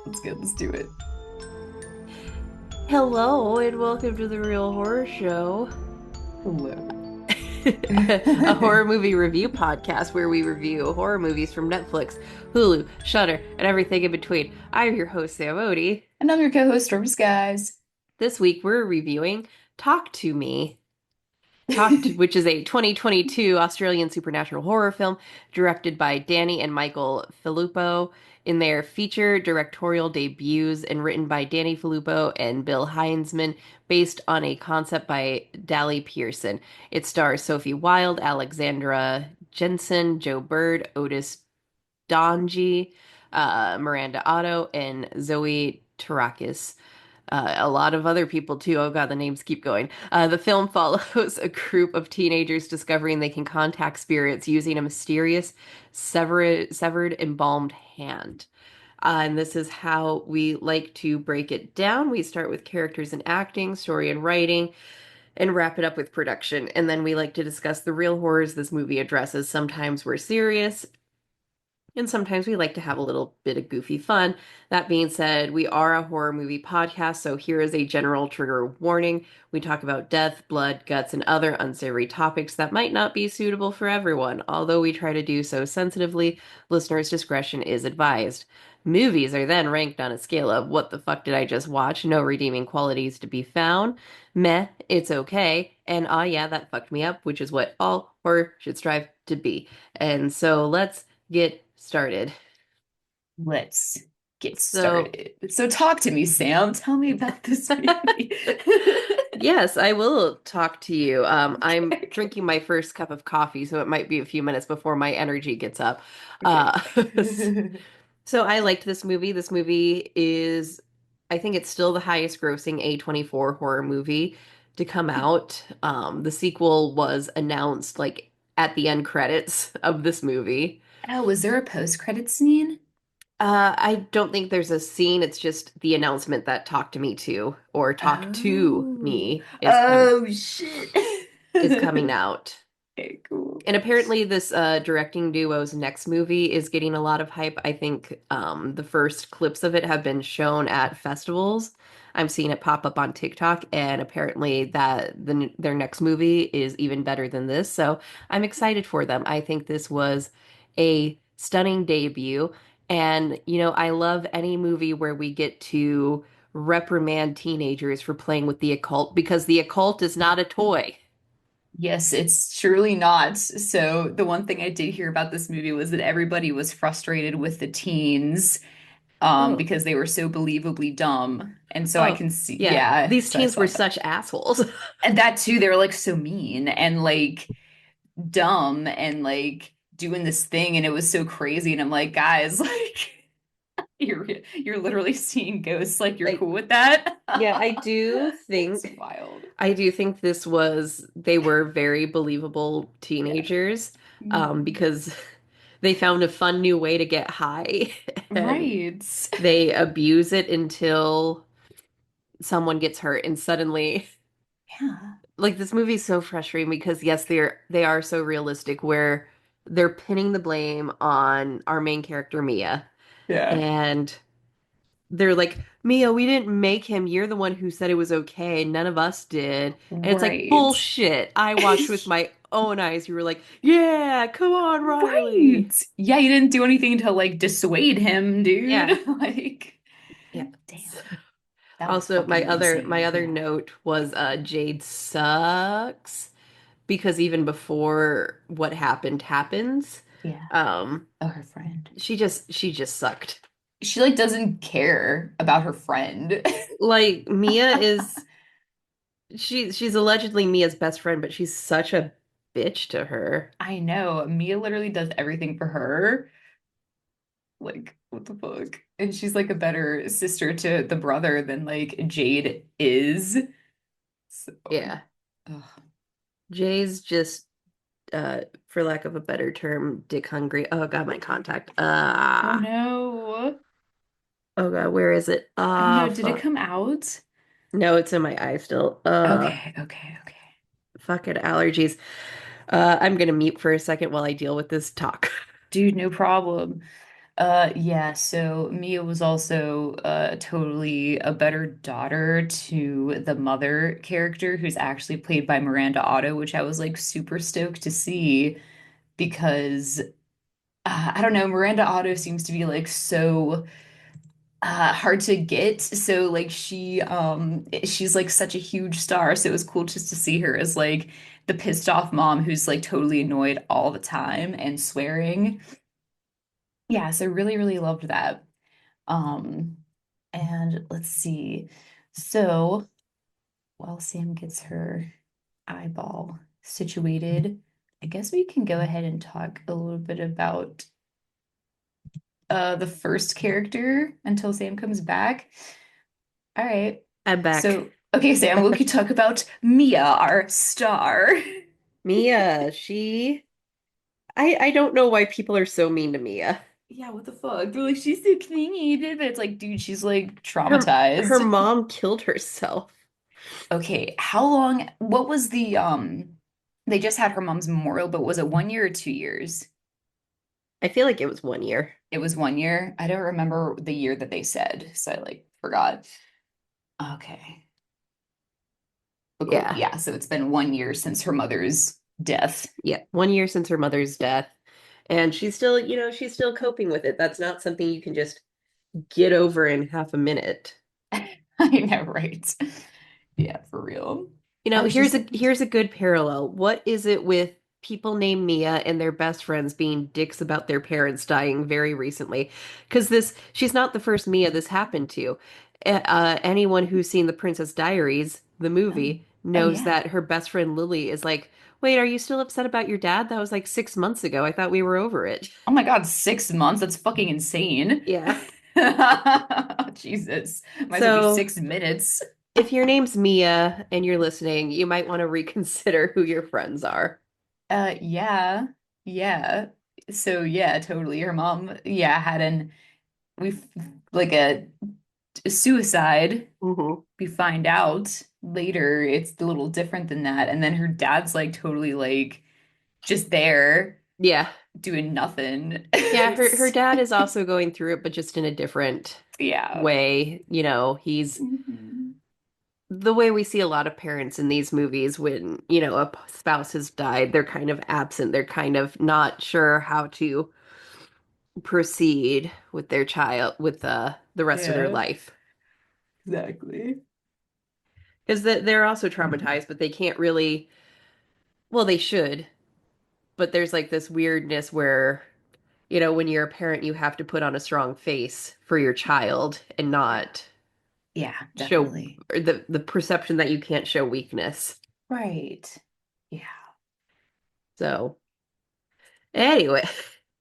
Let's go. Let's do it. Hello and welcome to the Real Horror Show, Hello. a horror movie review podcast where we review horror movies from Netflix, Hulu, Shudder, and everything in between. I'm your host, Sam Odie. And I'm your co-host, Stormy Skies. This week we're reviewing Talk to Me, Oh, which is a 2022 Australian supernatural horror film directed by Danny and Michael Filippo in their feature directorial debuts and written by Danny Filippo and Bill Heinzman, based on a concept by Dally Pearson. It stars Sophie Wilde, Alexandra Jensen, Joe Bird, Otis Donji, Miranda Otto, and Zoe Tarakis. A lot of other people too. Oh God, the names keep going. The film follows a group of teenagers discovering they can contact spirits using a mysterious severed embalmed hand. And this is how we like to break it down. We start with characters and acting, story and writing, and wrap it up with production. And then we like to discuss the real horrors this movie addresses. Sometimes we're serious, and sometimes we like to have a little bit of goofy fun. That being said, we are a horror movie podcast, so here is a general trigger warning. We talk about death, blood, guts, and other unsavory topics that might not be suitable for everyone. Although we try to do so sensitively, listeners' discretion is advised. Movies are then ranked on a scale of what the fuck did I just watch? No redeeming qualities to be found. Meh, it's okay. And ah, yeah, that fucked me up, which is what all horror should strive to be. And so let's get started. let's get So, started. So talk to me, Sam. Tell me about this movie. yes, I will talk to you. I'm Okay, drinking my first cup of coffee, so it might be a few minutes before my energy gets up. okay. Uh, so I liked this movie. This movie is, I think it's still the highest grossing A24 horror movie to come out. The sequel was announced like at the end credits of this movie. Oh, was there a post-credit scene? I don't think there's a scene. It's just the announcement that "Talk to Me Too" or "Talk to Oh, Me" oh shit. is coming out. Okay, cool. And apparently, this directing duo's next movie is getting a lot of hype. I think the first clips of it have been shown at festivals. I'm seeing it pop up on TikTok, and apparently their next movie is even better than this. So I'm excited for them. I think this was a stunning debut, and I love any movie where we get to reprimand teenagers for playing with the occult because the occult is not a toy. Yes, it's surely not. So, the one thing I did hear about this movie was that everybody was frustrated with the teens Oh. because they were so believably dumb. And so I Oh, can see, yeah. yeah, These so I teens were saw that. such assholes. And that too, they were like so mean and like dumb and like doing this thing and it was so crazy. And I'm like, guys, like you're literally seeing ghosts, like you're Like, cool with that? yeah, I do That's think wild. they were very believable Yeah. teenagers, Mhm. because they found a fun new way to get high and Right. they abuse it until someone gets hurt and suddenly Yeah. like this movie's so frustrating because yes, they are so realistic where they're pinning the blame on our main character Mia, Yeah. and they're like, Mia, we didn't make him. You're the one who said it was okay. None of us did. And it's like, Right. bullshit. I watched with my own eyes. You were like, yeah, come on, Right. Riley. Yeah, you didn't do anything to like dissuade him, dude. Yeah. Like, Yeah. damn, that was Also, my fucking other my insane. other Yeah. note was Jade sucks because even before what happened happens, Yeah. um, Oh, her friend. she just sucked. She like doesn't care about her friend. Like Mia is she's allegedly Mia's best friend, but she's such a bitch to her. I know. Mia literally does everything for her. Like, what the fuck? And she's like a better sister to the brother than like Jade is. So, Yeah. ugh. Jay's just for lack of a better term, dick hungry. Oh god, my contact. Oh no. Oh god, where is it? Oh no, Ah, did it fuck. come out? No, it's in my eye still. Okay, okay, okay. Fucking allergies. I'm gonna mute for a second while I deal with this talk. Dude, no problem. Yeah, so Mia was also totally a better daughter to the mother character who's actually played by Miranda Otto, which I was like super stoked to see because I don't know, Miranda Otto seems to be like so hard to get. So like she's like such a huge star, so it was cool just to see her as like the pissed off mom who's like totally annoyed all the time and swearing. Yeah, so really, really loved that. Um, and let's see. So while Sam gets her eyeball situated, I guess we can go ahead and talk a little bit about the first character until Sam comes back. All right. I'm back. So, okay, Sam, we could talk about Mia, our star. Mia, I don't know why people are so mean to Mia. Yeah, what the fuck? They're like, she's so clingy, but it's like, dude, she's like Her traumatized. mom killed herself. Okay, how long, what was they just had her mom's memorial, but was it 1 year or 2 years? I feel like it was 1 year. It was 1 year. I don't remember the year that they said, so I like forgot. Okay. But cool. Yeah. Yeah, so it's been 1 year since her mother's death. Yeah. 1 year since her mother's death. And she's still, she's still coping with it. That's not something you can just get over in half a minute. I know, right? Yeah, for real. Oh, she said, Here's a good parallel. What is it with people named Mia and their best friends being dicks about their parents dying very recently? Because this she's not the first Mia this happened to. Anyone who's seen The Princess Diaries, the oh, movie, oh knows yeah. that her best friend Lily is like, "Wait, are you still upset about your dad? That was like 6 months ago. I thought we were over it." Oh my God, 6 months? That's fucking insane. Yeah. Jesus. Might as well be So 6 minutes. if your name's Mia and you're listening, you might want to reconsider who your friends are. Yeah. Yeah. So yeah, totally. Her mom, yeah, had an we like a suicide. Hmm. We find out later it's a little different than that. And then her dad's like totally like just there Yeah. doing nothing. Yeah, her dad is also going through it, but just in a different Yeah. way. He's Mhm. the way we see a lot of parents in these movies when, a spouse has died, they're kind of absent. They're kind of not sure how to proceed with their child, with the rest of their Yeah, life. exactly. Because they're also traumatized, but they can't really, well, they should, but there's like this weirdness where, when you're a parent, you have to put on a strong face for your child and Yeah. not Yeah, show definitely. or the perception that you can't show weakness. Right. Yeah. So anyway,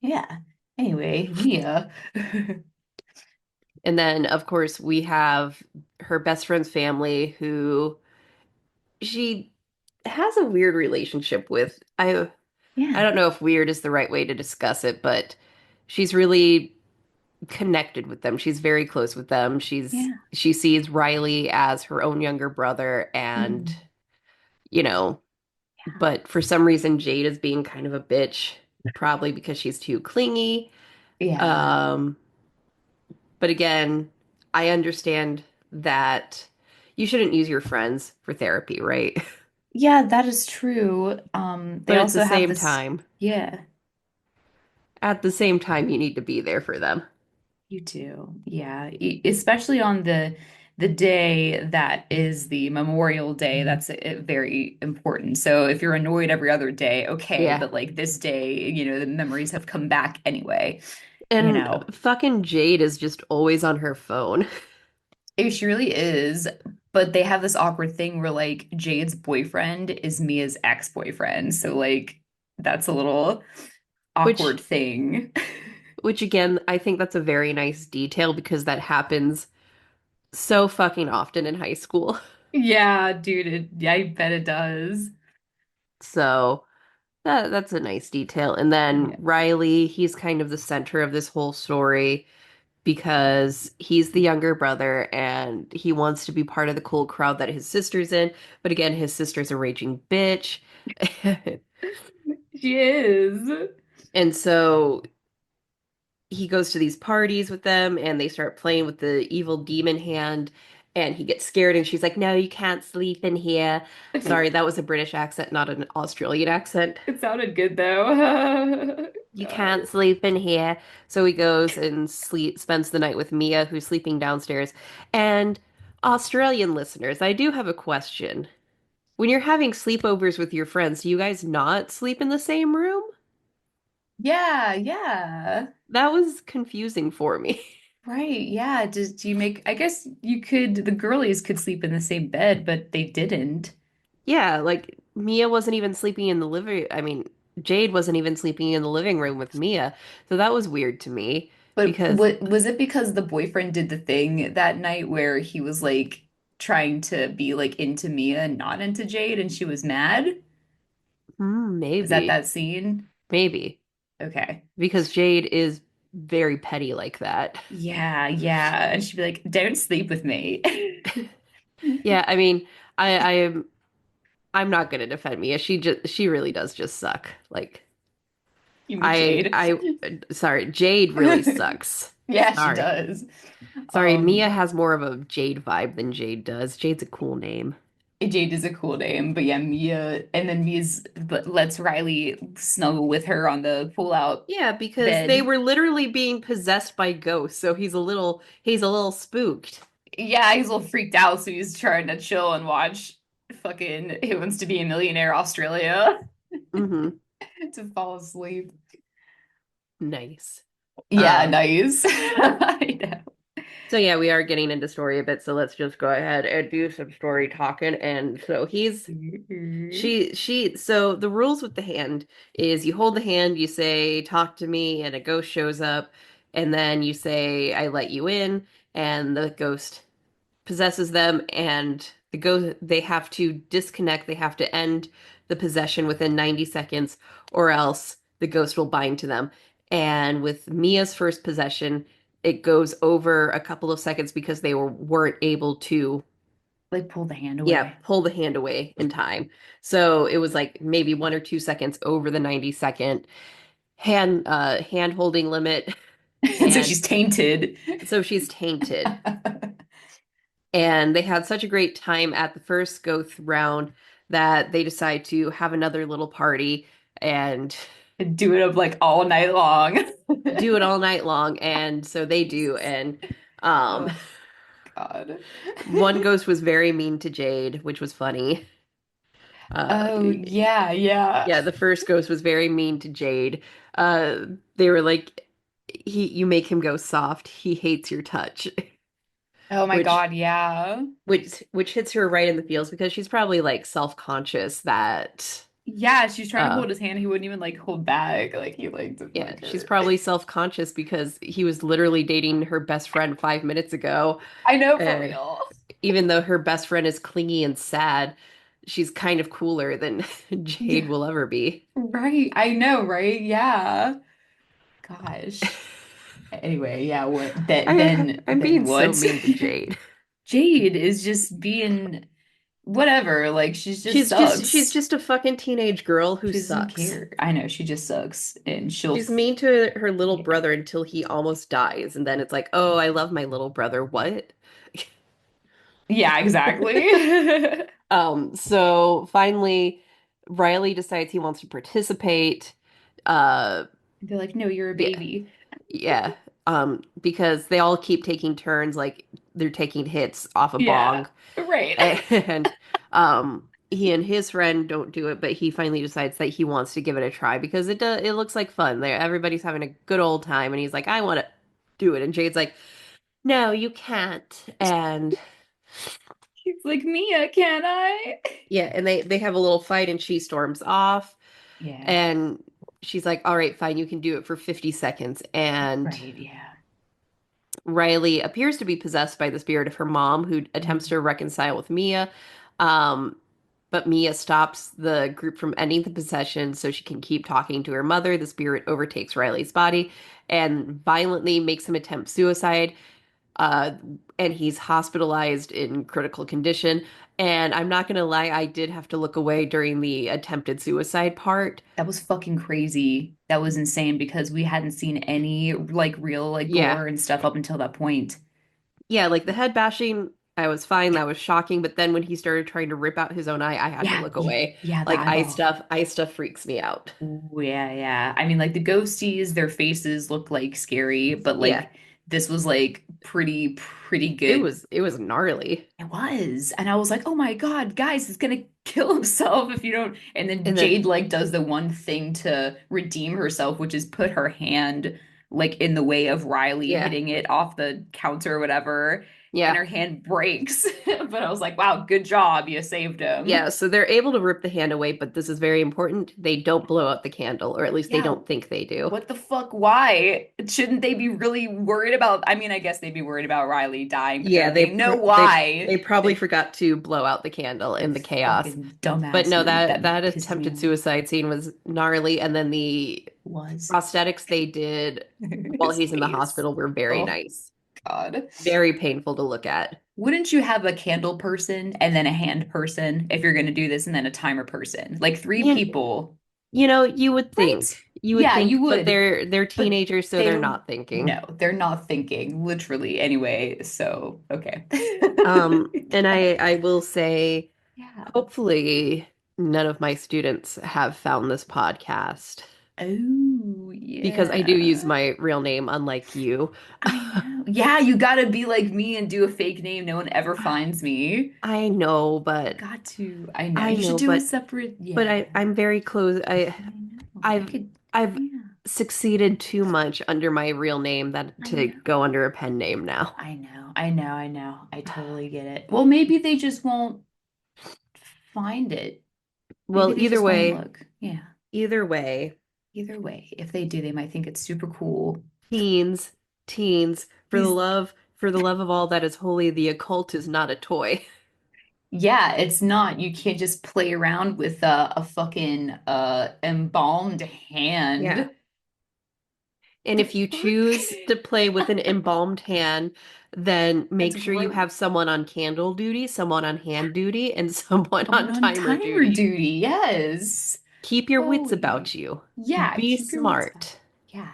Yeah. Anyway, Mia. and then of course we have her best friend's family who she has a weird relationship with. I Yeah. don't know if weird is the right way to discuss it, but she's really connected with them. She's very close with them. Yeah. She sees Riley as her own younger brother and Mm. you know, but for some reason Jade is being kind of a bitch, probably because she's too clingy. Yeah. Um, but again, I understand that you shouldn't use your friends for therapy, right? Yeah, that is true. They But at the also have same this, time, yeah, you need to be there for them. you do. Yeah. Especially on the day that is the Memorial Day, that's very important. So if you're annoyed every other day, okay, Yeah. but like this day, the memories have come back anyway, you And know. fucking Jade is just always on her phone. She really is. But they have this awkward thing where like Jade's boyfriend is Mia's ex-boyfriend. So like that's a little which awkward thing. which again, I think that's a very nice detail because that happens so fucking often in high school. Yeah, dude, yeah, I bet it does. So that's a nice detail. And then Yeah. Riley, he's kind of the center of this whole story because he's the younger brother and he wants to be part of the cool crowd that his sister's in. But again, his sister's a raging bitch. She is. And so he goes to these parties with them and they start playing with the evil demon hand and he gets scared and she's like, "No, you can't sleep in here." Sorry, that was a British accent, not an Australian accent. It sounded good though. You God. can't sleep in here. So he goes and spends the night with Mia, who's sleeping downstairs. And Australian listeners, I do have a question. When you're having sleepovers with your friends, do you guys not sleep in the same room? Yeah, yeah. That was confusing for me. Right. Yeah. Do you make, I guess you could, the girlies could sleep in the same bed, but they didn't. Yeah, like Mia wasn't even sleeping in the living, I mean, Jade wasn't even sleeping in the living room with Mia. So that was weird to me But because what was it because the boyfriend did the thing that night where he was like trying to be like into Mia and not into Jade and she was mad? Is that maybe, that scene? maybe Okay. because Jade is very petty like that. Yeah, yeah. And she'd be like, "Don't sleep with me." Yeah, I mean, I am I'm not gonna defend Mia. She really does just suck. Like You mean I Jade? I sorry, Jade really sucks. Yeah, she Sorry. does. Sorry, Mia Um, has more of a Jade vibe than Jade does. Jade's a cool name. Jade is a cool name, but yeah, Mia, and then lets Riley snuggle with her on the pull-out Yeah, because they bed. were literally being possessed by ghosts, so he's a little spooked. Yeah, he's a little freaked out, so he's trying to chill and watch fucking Who Wants to Be a Millionaire Australia Hmm. to fall asleep. Nice. Yeah, Um, nice. I know. so yeah, we are getting into story a bit, so let's just go ahead and do some story talking. And so so the rules with the hand is you hold the hand, you say, "Talk to me," and a ghost shows up, and then you say, "I let you in," and the ghost possesses them and they have to disconnect, they have to end the possession within 90 seconds or else the ghost will bind to them. And with Mia's first possession, it goes over a couple of seconds because they weren't able to, Like pull the hand yeah, away. pull the hand away in time. So it was like maybe 1 or 2 seconds over the 90-second hand holding limit. So And she's tainted. so she's tainted. And they had such a great time at the first go round that they decide to have another little party and Do it up like all night long. do it all night long. And so they do. Jesus. And um, Oh God. one ghost was very mean to Jade, which was funny. Uh, Oh yeah, yeah. yeah, the first ghost was very mean to Jade. They were like, you make him go soft. He hates your touch," Oh my which God, yeah. which hits her right in the feels because she's probably like self-conscious that Yeah, she's trying to uh hold his hand. He wouldn't even like hold back. Like he liked to yeah, fuck she's her. probably self-conscious because he was literally dating her best friend 5 minutes ago. I know for And real. even though her best friend is clingy and sad, she's kind of cooler than Jade Yeah, will ever be. right. I know, right? Yeah. Gosh. Anyway, yeah, what then I'm then being so what? mean to Jade. Jade is just being whatever. Like she just She's sucks. just a fucking teenage girl who She doesn't sucks. care. I know she just sucks, and She's mean to her little yeah, brother until he almost dies, and then it's like, "Oh, I love my little brother." What? yeah, exactly. So finally, Riley decides he wants to participate. Uh, They're like, no, you're a yeah, baby. yeah. Because they all keep taking turns, like they're taking hits off a Yeah, bong, right. and he and his friend don't do it, but he finally decides that he wants to give it a try because it looks like fun. There, everybody's having a good old time, and he's like, "I want to do it," and Jade's like, "No, you can't," and He's like, Mia, can I? yeah, and they have a little fight, and she storms off. Yeah, And she's like, "All right, fine, you can do it for 50 seconds." And right, yeah. Riley appears to be possessed by the spirit of her mom, who attempts to reconcile with Mia. Um, but Mia stops the group from ending the possession so she can keep talking to her mother. The spirit overtakes Riley's body and violently makes him attempt suicide. Uh, and he's hospitalized in critical condition. And I'm not gonna lie, I did have to look away during the attempted suicide part. That was fucking crazy. That was insane because we hadn't seen any like real like Yeah. gore and stuff up until that point. Yeah, like the head bashing, I was fine. That was shocking. But then when he started trying to rip out his own eye, I had to Yeah, look yeah, away. yeah, the Like eyeball. eye stuff freaks me out. Ooh, yeah, yeah. I mean, like the ghosties, their faces look like scary, but Yeah, like this was like pretty good. it was gnarly. It was. And I was like, oh my God, guys, he's gonna kill himself if you don't. And then And then, Jade like does the one thing to redeem herself, which is put her hand like in the way of Riley yeah, hitting it off the counter or whatever, and yeah. her hand breaks. But I was like, wow, good job. You saved Yeah, him. so they're able to rip the hand away, but this is very important. They don't blow out the candle, or at least they Yeah, don't think they do. what the fuck? Why? Shouldn't they be really worried about? I mean, I guess they'd be worried about Riley dying, but they're Yeah, like, they know they why. probably forgot to blow out the candle in the Those chaos. fucking But no, dumbasses that that pissed me attempted off. suicide scene was gnarly, and then the Was prosthetics they did while his he's in the face. hospital were very Oh nice. God. Very painful to look at. Wouldn't you have a candle person and then a hand person if you're going to do this and then a timer person? Like three You, people, you know, you would right? think. You would Yeah, think, you but would, they're but teenagers, so they they're don't. not thinking. No, they're not thinking literally anyway. So, okay. And I will say, Yeah. hopefully none of my students have found this podcast Oh, because I do use yeah. my real name, unlike you. I know. Yeah, you gotta be like me and do a fake name. No one ever finds me. I know, You but got to. I know. I You should know, do a separate. but Yeah. I'm very close. I know. I I've could. I've Yeah. succeeded too much under my real name that I to know. go under a pen name now. I know. I know. I know. I totally get it. Well, maybe they just won't find it. Maybe Well, they just won't look. Yeah. either way, Either way, if they do, they might think it's super cool. teens, teens, These, for the love of all that is holy, the occult is not a toy. yeah, it's not. You can't just play around with a fucking embalmed Yeah. hand. And The if you fuck? choose to play with an embalmed hand, then That's make sure you gross. have someone on candle duty, someone on hand duty, and someone Someone on on timer timer duty. duty. Yes. Keep your wits Holy. about you. Yeah, Be keep your wits about smart. you. Yeah.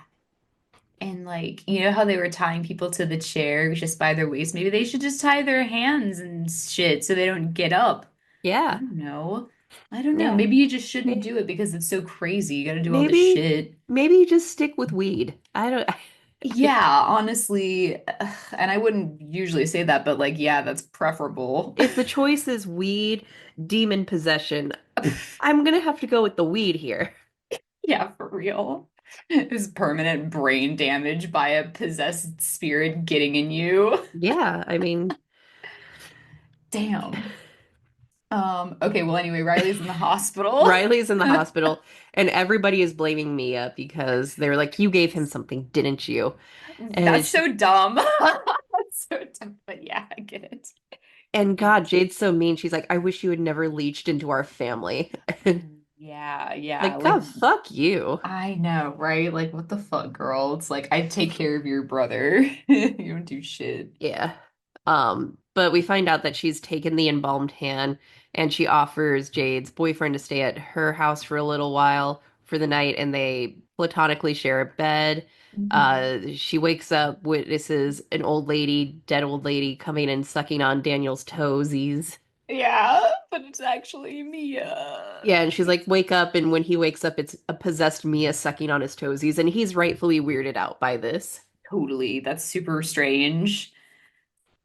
And like, you know how they were tying people to the chair just by their waist? Maybe they should just tie their hands and shit so they don't get up. I Yeah. don't know. I don't know. Yeah. Maybe you just shouldn't May- do it because it's so crazy. You got to do all this Maybe shit. maybe just stick with weed. I don't Yeah, honestly, and I wouldn't usually say that, but like, yeah, that's preferable. if the choice is weed, demon possession, I'm gonna have to go with the weed here. Yeah, for real. This permanent brain damage by a possessed spirit getting in you. Yeah, I mean, Damn. Okay, well anyway, Riley's in the hospital. Riley's in the hospital and everybody is blaming Mia because they're like, you gave him something, didn't you? And That's she, so dumb. That's so dumb, but yeah, I get it. and I God, get it. Jade's so mean. She's like, I wish you had never leached into our family. Yeah, yeah. Like, Like God, fuck you. I know, right? Like what the fuck, girl? It's like I take care of your brother. You don't do shit. Yeah. But we find out that she's taken the embalmed hand and she offers Jade's boyfriend to stay at her house for a little while for the night and they platonically share a bed. Mhm. She wakes up, witnesses an old lady, dead old lady, coming and sucking on Daniel's toesies. Yeah, but it's actually Mia. Yeah, and she's like, wake up, and when he wakes up, it's a possessed Mia sucking on his toesies, and he's rightfully weirded out by this. Totally. That's super strange.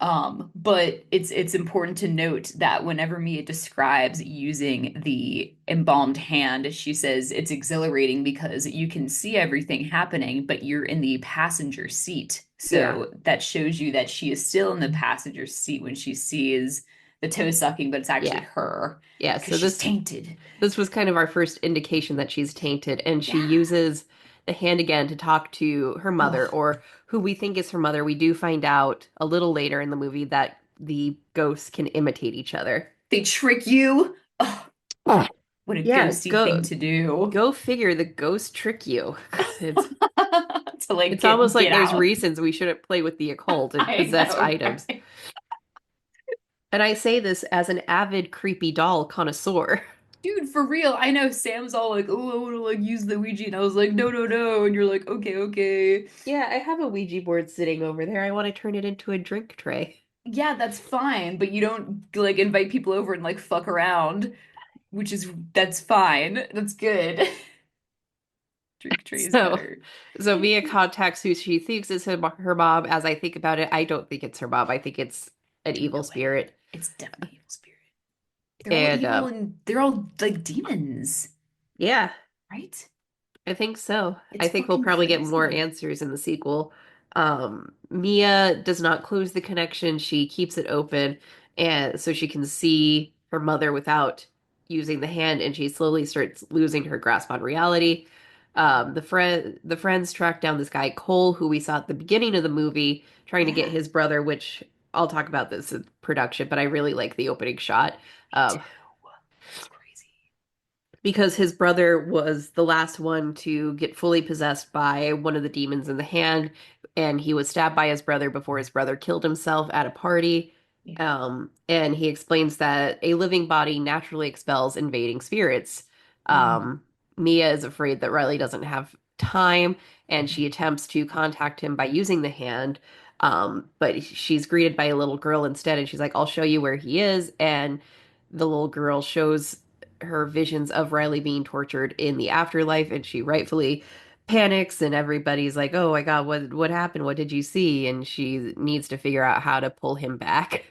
But it's important to note that whenever Mia describes using the embalmed hand, she says it's exhilarating because you can see everything happening, but you're in the passenger seat. Yeah. So that shows you that she is still in the passenger seat when she sees the toe sucking, but it's actually Yeah. her Yeah, because so she's tainted. this was kind of our first indication that she's tainted, and she Yeah. uses the hand again to talk to her mother, Oh, or who we think is her mother. We do find out a little later in the movie that the ghosts can imitate each other. they trick you. Oh, Oh. what a Yeah, ghosty thing to do. go figure the ghosts trick you. It's To like it's almost like get there's out. reasons we shouldn't play with the occult and I possessed know, items. right? And I say this as an avid creepy doll connoisseur. Dude, for real. I know Sam's all like, "Oh, I want to like use the Ouija," and I was like, "No, no, no," and you're like, "Okay, okay." Yeah, I have a Ouija board sitting over there. I want to turn it into a drink tray. Yeah, that's fine, but you don't like invite people over and like fuck around, which is that's fine. That's good. Drink tray is So, better. so Mia contacts who she thinks is her mom. As I think about it, I don't think it's her mom. I think it's an No evil way. spirit. It's definitely evil spirit. They're all And evil and they're all like demons, yeah, right? I think so. It's I think we'll fucking probably get more crazy. answers in the sequel. Mia does not close the connection. She keeps it open, and so she can see her mother without using the hand, and she slowly starts losing her grasp on reality. The friends track down this guy Cole, who we saw at the beginning of the movie, trying to get Yeah, his brother. Which I'll talk about this in production, but I really like the opening shot. me Um, too. It's crazy. because his brother was the last one to get fully possessed by one of the demons in the hand, and he was stabbed by his brother before his brother killed himself at a party. Yeah. And he explains that a living body naturally expels invading spirits. Mm. Um, Mia is afraid that Riley doesn't have time, and she attempts to contact him by using the hand. But she's greeted by a little girl instead, and she's like, "I'll show you where he is." And the little girl shows her visions of Riley being tortured in the afterlife, and she rightfully panics, and everybody's like, "Oh my God, what happened? What did you see?" And she needs to figure out how to pull him back.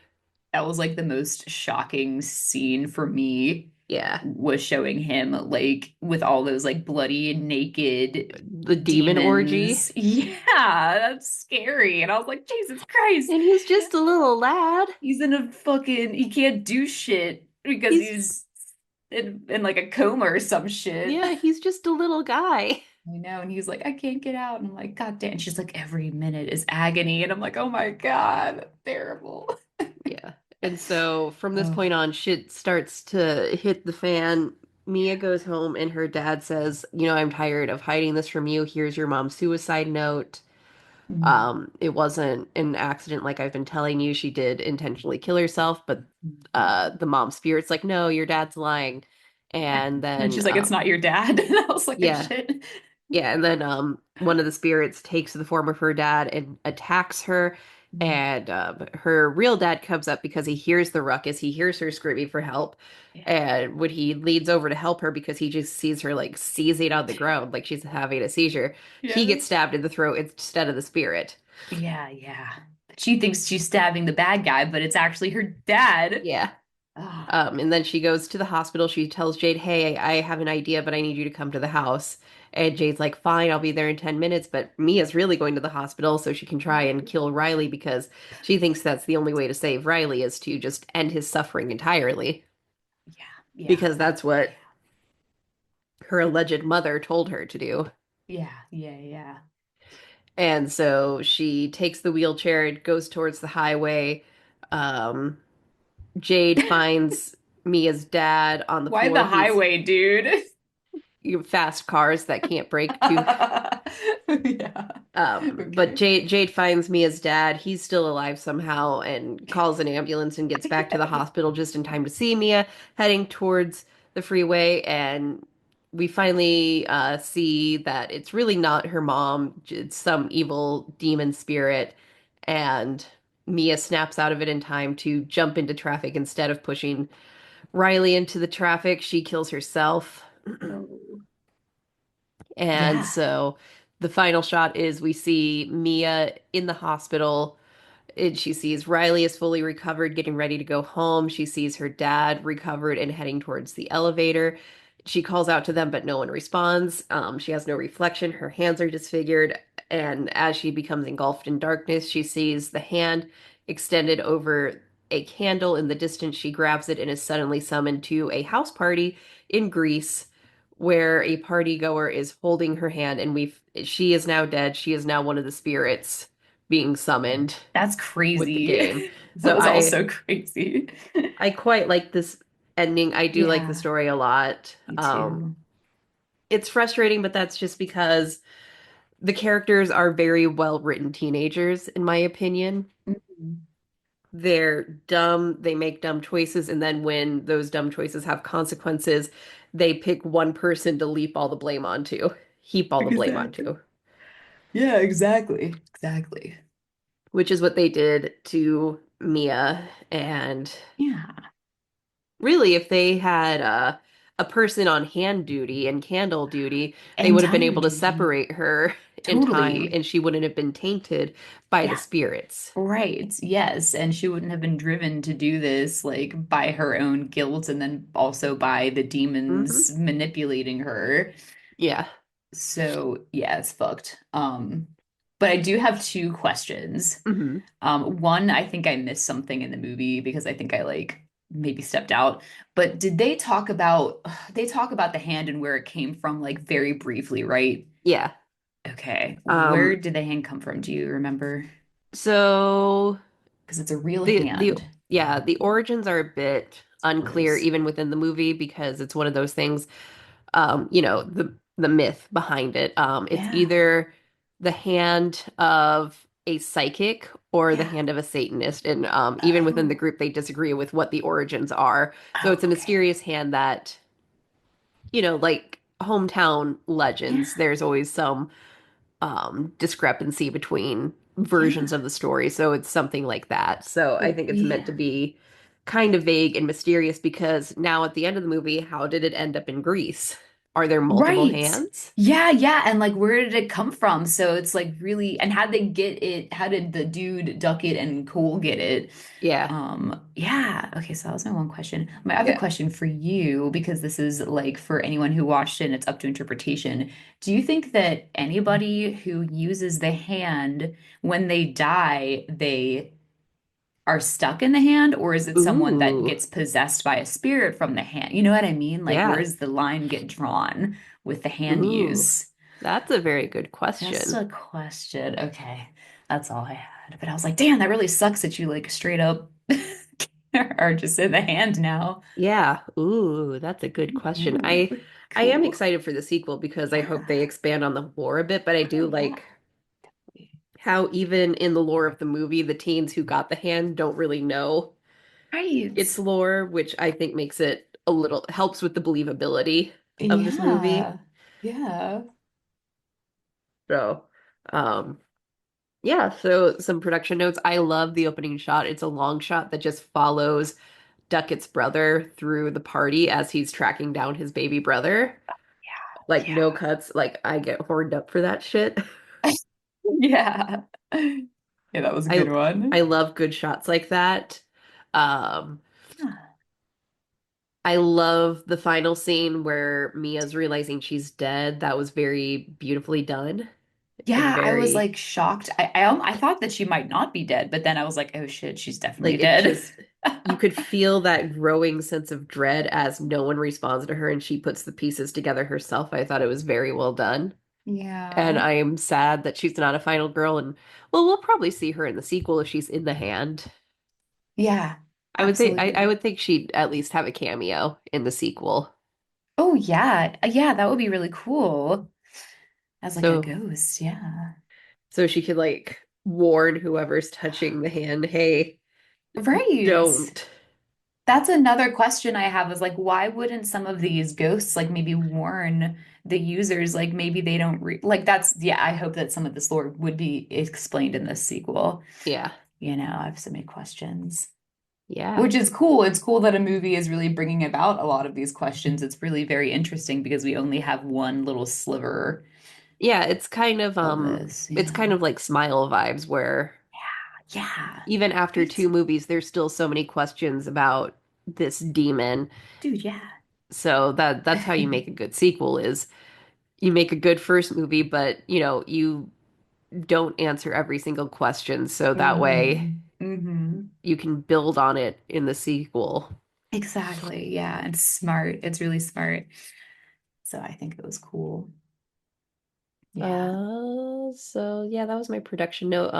That was like the most shocking scene for me Yeah. was showing him like with all those like bloody naked The demon orgy. demons. Yeah, that's scary. And I was like, Jesus Christ. And he's just a little lad. He's in a fucking he can't do shit because He's he's in like a coma or some shit. yeah, he's just a little guy. I know, and he's like, I can't get out. And I'm like, God damn. And she's like, every minute is agony. And I'm like, oh my God, terrible. Yeah. And so from this Oh. point on, shit starts to hit the fan. Mia goes home and her dad says, I'm tired of hiding this from you. Here's your mom's suicide note. Mm. It wasn't an accident like I've been telling you. She did intentionally kill herself, but the mom spirit's like, no, your dad's lying. And And then she's like, it's not your dad. And I was like, oh yeah, shit. yeah, and then one of the spirits takes the form of her dad and attacks her, Mm. and her real dad comes up because he hears the ruckus, he hears her screaming for help, Yeah. and when he leads over to help her because he just sees her like seizing on the ground like she's having a seizure, he Yes. gets stabbed in the throat instead of the spirit. Yeah, yeah. She thinks she's stabbing the bad guy, but it's actually her dad. Yeah. Ah, And then she goes to the hospital. She tells Jade, "Hey, I have an idea, but I need you to come to the house." And Jade's like, "Fine, I'll be there in 10 minutes." But Mia's really going to the hospital so she can try and kill Riley because she thinks that's the only way to save Riley is to just end his suffering entirely yeah, yeah, because that's what yeah, her alleged mother told her to do. yeah, yeah, yeah. And so she takes the wheelchair and goes towards the highway. Um, Jade finds Mia's dad on the Why floor. the He's highway, dude? fast cars that can't brake too. Yeah. But Okay. Jade finds Mia's dad. He's still alive somehow and calls an ambulance and gets back to the hospital just in time to see Mia heading towards the freeway. And we finally see that it's really not her mom, it's some evil demon spirit. And Mia snaps out of it in time to jump into traffic instead of pushing Riley into the traffic. She kills herself. Oh. And Yeah. so the final shot is we see Mia in the hospital and she sees Riley is fully recovered, getting ready to go home. She sees her dad recovered and heading towards the elevator. She calls out to them, but no one responds. She has no reflection. Her hands are disfigured. And as she becomes engulfed in darkness, she sees the hand extended over a candle in the distance. She grabs it and is suddenly summoned to a house party in Greece where a party goer is holding her hand and she is now dead. She is now one of the spirits being summoned That's with the crazy. game. That So was I also crazy. I quite like this ending. I do like the Yeah, story a lot. me too. It's frustrating, but that's just because the characters are very well written teenagers, in my opinion. Mhm. they're dumb, they make dumb choices, and then when those dumb choices have consequences, they pick one person to heap all the blame Exactly. onto, Yeah, exactly. Exactly. which is what they did to Mia. And Yeah. really, if they had a person on hand duty and candle duty, they And would have been time able to duty. separate her in time, Totally. and she wouldn't have been tainted by the Yeah. spirits. Right. Yes. And she wouldn't have been driven to do this like by her own guilt and then also by the Hmm. demons manipulating her. Yeah. So yeah, it's fucked. But I do have two questions. Hmm. One, I think I missed something in the movie because I think I like maybe stepped out. But did they talk about the hand and where it came from like very briefly, right? Yeah. Okay. Where Um, did the hand come from? Do you remember? so Because it's a real the hand. yeah, the origins are a bit unclear Gross. even within the movie because it's one of those things, the myth behind it. It's Yeah. either the hand of a psychic or the Yeah. hand of a Satanist. And even within the Oh. group, they disagree with what the origins are. So Oh, it's a okay. mysterious hand that, like hometown legends, Yeah. there's always some discrepancy between versions Yeah. of the story. So it's something like that. So I think it's meant to Yeah. be kind of vague and mysterious because now at the end of the movie, how did it end up in Greece? Are there multiple Right. hands? Yeah, yeah. And like where did it come from? So it's like really and how they get it? How did the dude duck it and Cole get it? Yeah. Yeah. Okay, so that was my one question. My other Yeah. question for you, because this is like for anyone who watched it and it's up to interpretation, do you think that anybody who uses the hand when they die, they are stuck in the hand, or is it someone that Ooh. gets possessed by a spirit from the hand? You know what I mean? Like, where Yeah. does the line get drawn with the hand Ooh. use? That's a very good Just question. a question. Okay, that's all I had. But I was like, damn, that really sucks that you like straight up are just in the hand now. Yeah. Ooh, that's a good question. Ooh, I am cool. excited for the sequel because I hope they Yeah. expand on the lore a bit, but I Oh, do yeah. like how even in the lore of the movie, the teens who got the hand don't really know its Right. lore, which I think makes it a little helps with the believability of this movie. Yeah. Yeah. So, um, yeah, so some production notes. I love the opening shot. It's a long shot that just follows Duckett's brother through the party as he's tracking down his baby brother. Like Yeah. no cuts. Like I get horned up for that shit. Yeah. Yeah, that was a I good I one. love good shots like that. Um, Yeah. I love the final scene where Mia's realizing she's dead. That was very beautifully done and Yeah, I was very like shocked. I thought that she might not be dead, but then I was like, oh shit, she's definitely like it dead. just you could feel that growing sense of dread as no one responds to her and she puts the pieces together herself. I thought it was very well done. And Yeah. I am sad that she's not a final girl and well, we'll probably see her in the sequel if she's in the hand. Yeah, I absolutely. would think she'd at least have a cameo in the sequel. Oh yeah. Yeah, that would be really cool. As like a So ghost, yeah. so she could like warn whoever's touching the hand, hey, Right. don't. That's another question I have is like, why wouldn't some of these ghosts like maybe warn the users like maybe they don't re like that's yeah, I hope that some of this lore would be explained in this sequel. Yeah. You know, I have so many questions. Yeah. Which is cool. It's cool that a movie is really bringing about a lot of these questions. It's really very interesting because we only have one little sliver Yeah, of this. it's kind Yeah. of like Smile vibes where Yeah. even after two Right? movies there's still so many questions about this demon. Dude, yeah. So that's how you make a good sequel is you make a good first movie, but you don't answer every single question, so that way Hmm. Hmm. you can build on it in the sequel. Exactly. Yeah. And smart. It's really smart. So I think it was cool. Yeah. So yeah, that was my production note.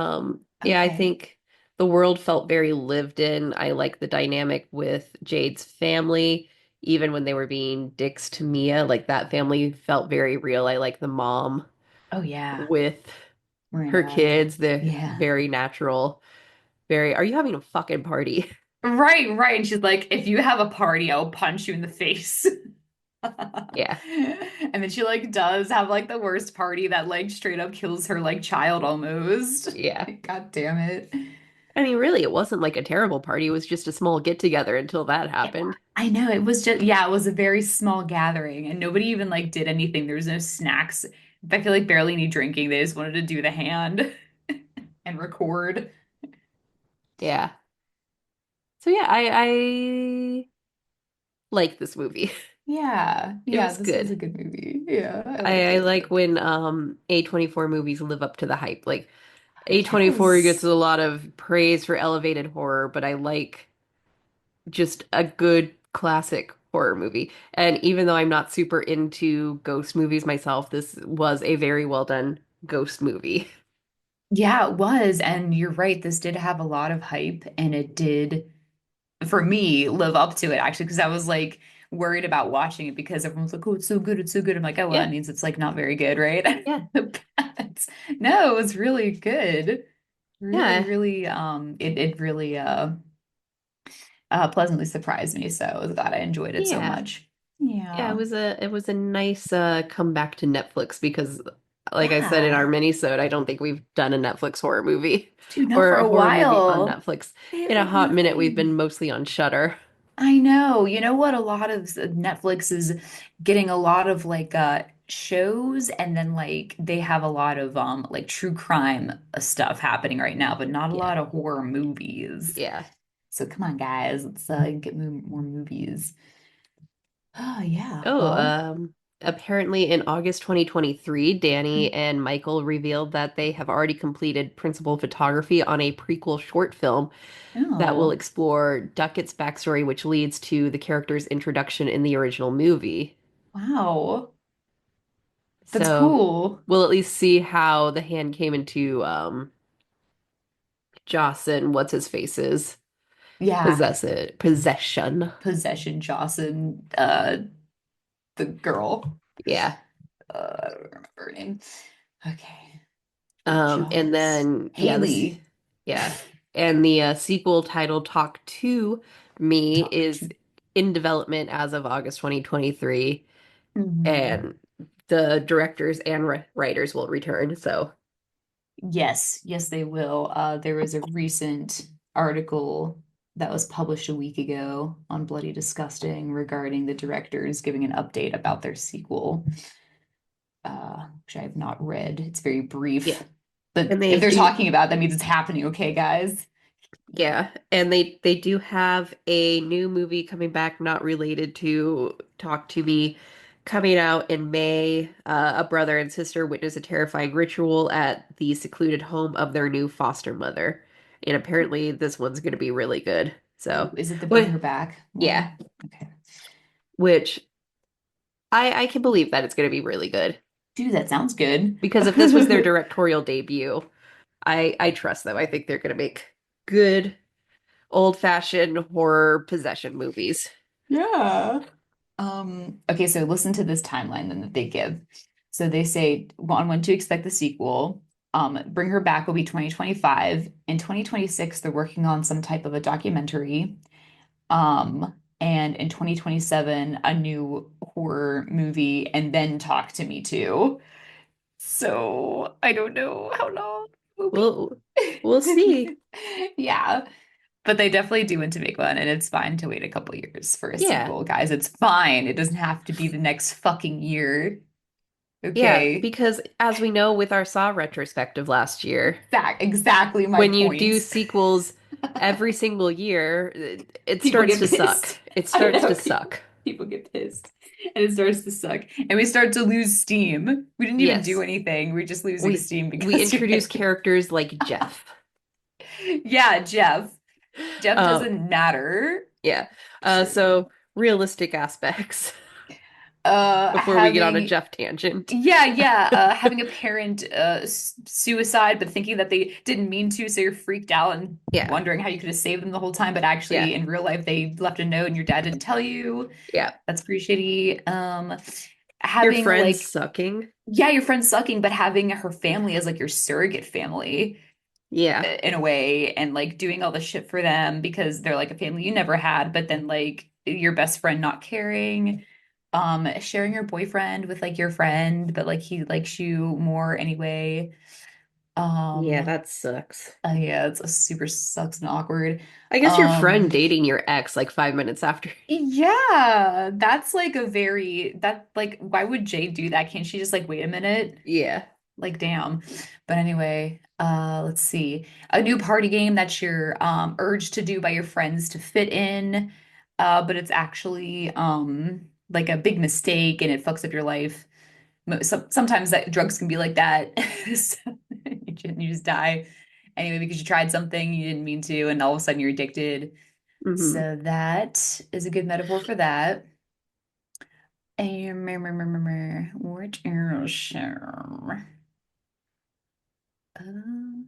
Yeah, I Okay. think the world felt very lived in. I like the dynamic with Jade's family, even when they were being dicks to Mia, like that family felt very real. I like the mom Oh, yeah. with her Marina. kids, they're Yeah. very natural. Very, are you having a fucking party? Right, right. And she's like, if you have a party, I'll punch you in the face. Yeah, And then she like does have like the worst party that like straight up kills her like child almost. yeah. God damn it. I mean, really, it wasn't like a terrible party. It was just a small get together until that happened. I know it was just yeah, it was a very small gathering and nobody even like did anything. There was no snacks. I feel like barely any drinking. They just wanted to do the hand and record. Yeah. So yeah, I like this movie. Yeah. It Yeah, was this was good. a good movie. Yeah, I liked I it. like when A24 movies live up to the hype. Like A24 gets Yes. a lot of praise for elevated horror, but I like just a good classic horror movie. And even though I'm not super into ghost movies myself, this was a very well done ghost movie. Yeah, it was. And you're right, this did have a lot of hype and it did for me live up to it actually because I was like worried about watching it because everyone's like, oh, it's so good, it's so good. I'm like, oh, well, that Yeah, means it's like not very good, right? yeah, But no, it was really good. Really, yeah, really, it really pleasantly surprised me. So I was glad I enjoyed it so yeah. much. Yeah, Yeah. it was a nice comeback to Netflix because like I said in our Yeah. minisode, I don't think we've done a Netflix horror movie Dude, not or for a a horror movie on while. Netflix. In a Very hot minute, we've been long. mostly on Shudder. I know. You know what? A lot of Netflix is getting a lot of like shows and then like they have a lot of like true crime stuff happening right now, but not a Yeah. lot of horror movies. Yeah. So come on, guys, let's get more movies. Oh yeah. Oh, Well, apparently in August 2023, Danny mm, and Michael revealed that they have already completed principal photography on a prequel short film that will oh, explore Duckett's backstory, which leads to the character's introduction in the original movie. wow. That's So cool. we'll at least see how the hand came into Joss and what's his face's Yeah. possession. Possession Jocelyn, the girl. Yeah. I don't remember her name. Okay. And Joss. then yeah, this Haley. yeah. And the sequel titled Talk to Me Talk is to. in development as of August 2023, Mhm. and the directors and writers will return. So, Yes, yes, they will. There was a recent article that was published a week ago on Bloody Disgusting regarding the directors giving an update about their sequel, which I have not read. It's very yeah. brief. But And if they they're do talking about it, that means it's happening, okay, guys? Yeah, and they do have a new movie coming back not related to Talk to Me coming out in May. A brother and sister witness a terrifying ritual at the secluded home of their new foster mother. And apparently this one's going to be really good. Ooh, So, is it the Bring wh- Her Back yeah, one? Okay. which I can believe that it's going to be really good Dude, that sounds good. because if this was their directorial debut, I trust them. I think they're going to make good old-fashioned horror possession movies. Yeah. Okay, so listen to this timeline then that they give. So they say on when to expect the sequel. Bring Her Back will be 2025. In 2026, they're working on some type of a documentary. And in 2027, a new horror movie, and then Talk to Me too. So I don't know how long it will We'll we'll be. see. Yeah. But they definitely do want to make one, and it's fine to wait a couple years for a Yeah. sequel, guys. It's fine. It doesn't have to be the next fucking year. Yeah, Okay. because as we know with our Saw retrospective last year, Exactly my when you do point. sequels every single year, it People starts get to suck. pissed. It I starts know to people suck. people get pissed. And it starts to suck. And we start to lose steam. We didn't even do Yes. anything. We're just losing We steam we because you're introduce getting characters like Jeff. Yeah, Jeff. Jeff Um, doesn't matter. yeah. So So realistic aspects before we get on a having Jeff tangent. having a parent suicide, but thinking that they didn't mean to, so you're freaked out and Yeah. wondering how you could have saved them the whole time, but Yeah. actually in real life they left a note and your dad didn't tell you. Yeah. That's pretty shitty. Your Having friend's like sucking. yeah, your friend's sucking, but having her family as like your surrogate family. Yeah. in a way, and like doing all the shit for them because they're like a family you never had, but then like your best friend not caring, sharing your boyfriend with like your friend, but like he likes you more anyway. Yeah, Um, that sucks. yeah, it's a super sucks and awkward. I guess your friend Um, dating your ex like 5 minutes after. yeah, that's like a very that like why would Jay do that? Can't she just like wait a minute? Yeah. Like damn. But anyway, let's see. A new party game that you're urged to do by your friends to fit in, but it's actually like a big mistake and it fucks up your life. Sometimes that drugs can be like that. So you just die anyway because you tried something you didn't mean to, and all of a sudden you're addicted. Hmm. So that is a good metaphor for that. What else?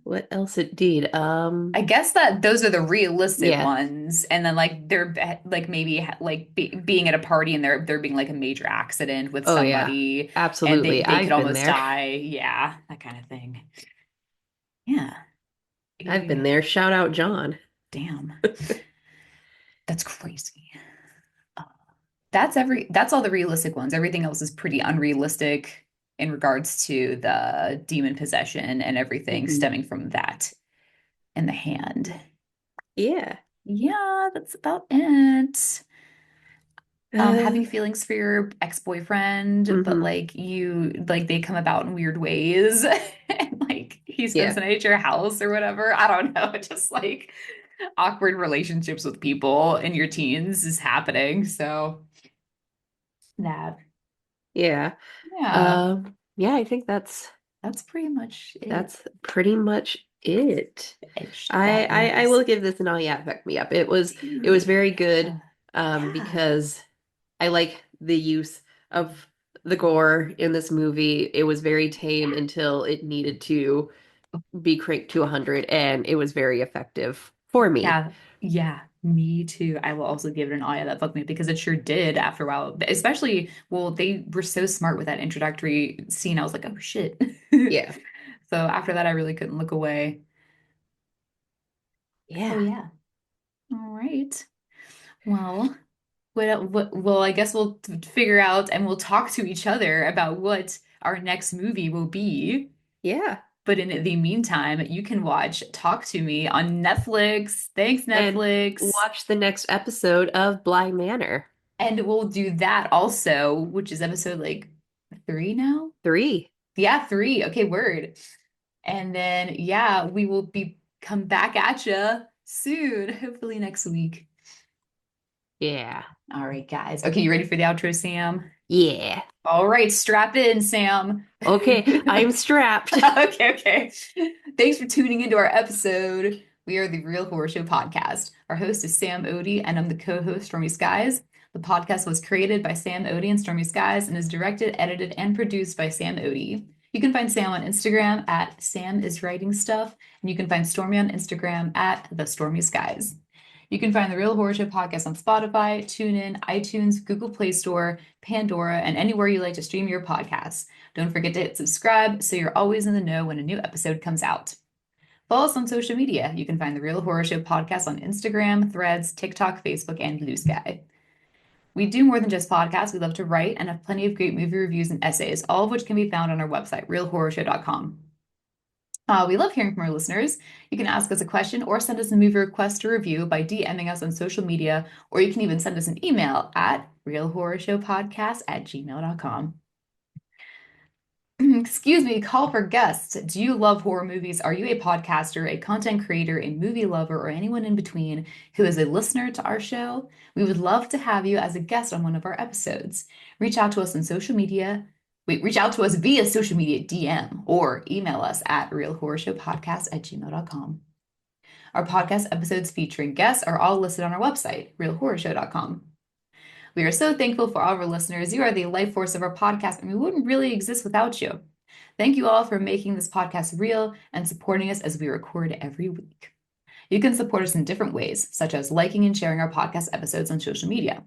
What else it did? I guess that those are the realistic Yeah. ones, and then like they're like maybe like being at a party and there being like a major accident with Oh yeah. somebody, and Absolutely. they could I've been almost there. die. Yeah, that kind of thing. Yeah. I've been Eh, there. Shout out John. damn, that's crazy. Uh, that's all the realistic ones. Everything else is pretty unrealistic in regards to the demon possession and everything Hmm. stemming from that in the hand. Yeah. Yeah, that's about it. Uh, Having feelings for your ex-boyfriend, but hmm. like you like they come about in weird ways and like he spends Yeah. the night at your house or whatever. I don't know. Just like awkward relationships with people in your teens is happening. So that, Yeah. yeah, Yeah, I think that's that's pretty much it. that's pretty much it. Ish, I, that I is. will give this an oh yeah, fuck me up. It was Dude, very good yeah. because I like the use of the gore in this movie. It was very tame until it needed to be cranked to 100, and it was very effective for me. Yeah, yeah, me too. I will also give it an eye that fucked me because it sure did after a while. Especially, well, they were so smart with that introductory scene. I was like, oh shit. Yeah. So after that, I really couldn't look away. Oh Yeah. yeah. All right. Well, well, I guess we'll figure out and we'll talk to each other about what our next movie will be. Yeah. But in the meantime, you can watch Talk to Me on Netflix. Thanks, And Netflix. watch the next episode of Bly Manor. And we'll do that also, which is episode like three now. 3. Yeah, three. Okay, word. And then yeah, we will be come back at you soon, hopefully next week. Yeah. All right, guys. Okay, you ready for the outro, Sam? Yeah. All right, strap in, Sam. Okay, I'm strapped. Okay, okay. Thanks for tuning into our episode. We are the Real Horror Show podcast. Our host is Sam Odie, and I'm the co-host, Stormy Skies. The podcast was created by Sam Odie and Stormy Skies and is directed, edited, and produced by Sam Odie. You can find Sam on Instagram at Sam is Writing Stuff, and you can find Stormy on Instagram at The Stormy Skies. You can find the Real Horror Show podcast on Spotify, TuneIn, iTunes, Google Play Store, Pandora, and anywhere you like to stream your podcasts. Don't forget to hit subscribe so you're always in the know when a new episode comes out. Follow us on social media. You can find the Real Horror Show podcast on Instagram, Threads, TikTok, Facebook, and Blue Sky. We do more than just podcasts. We love to write and have plenty of great movie reviews and essays, all of which can be found on our website, realhorrorshow.com. We love hearing from our listeners. You can ask us a question or send us a movie request to review by DMing us on social media, or you can even send us an email at realhorrorshowpodcast@gmail.com. Excuse me, call for guests. Do you love horror movies? Are you a podcaster, a content creator, a movie lover, or anyone in between who is a listener to our show? We would love to have you as a guest on one of our episodes. Reach out to us on social media. Wait, reach out to us via social media DM or email us at realhorrorshow.podcast@gmail.com. Our podcast episodes featuring guests are all listed on our website, realhorrorshow.com. We are so thankful for all of our listeners. You are the life force of our podcast, and we wouldn't really exist without you. Thank you all for making this podcast real and supporting us as we record every week. You can support us in different ways, such as liking and sharing our podcast episodes on social media.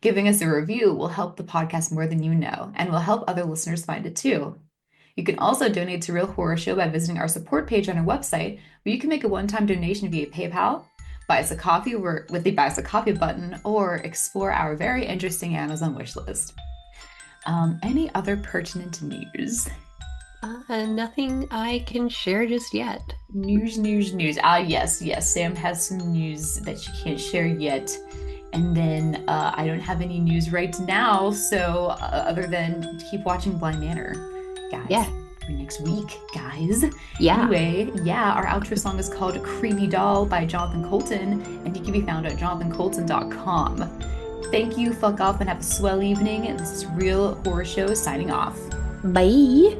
Giving us a review will help the podcast more than you know and will help other listeners find it too. You can also donate to Real Horror Show by visiting our support page on our website, where you can make a one-time donation via PayPal, buy us a coffee with the buy us a coffee button, or explore our very interesting Amazon wish list. Any other pertinent news? Nothing I can share just yet. News. Ah, yes, yes. Sam has some news that she can't share yet. And then I don't have any news right now, so other than keep watching Blind Manor, guys, Yeah. for next week, guys. Yeah. Anyway, yeah, our outro song is called Creepy Doll by Jonathan Colton, and he can be found at jonathancolton.com. Thank you, fuck off, and have a swell evening. This is Real Horror Show signing off. Bye.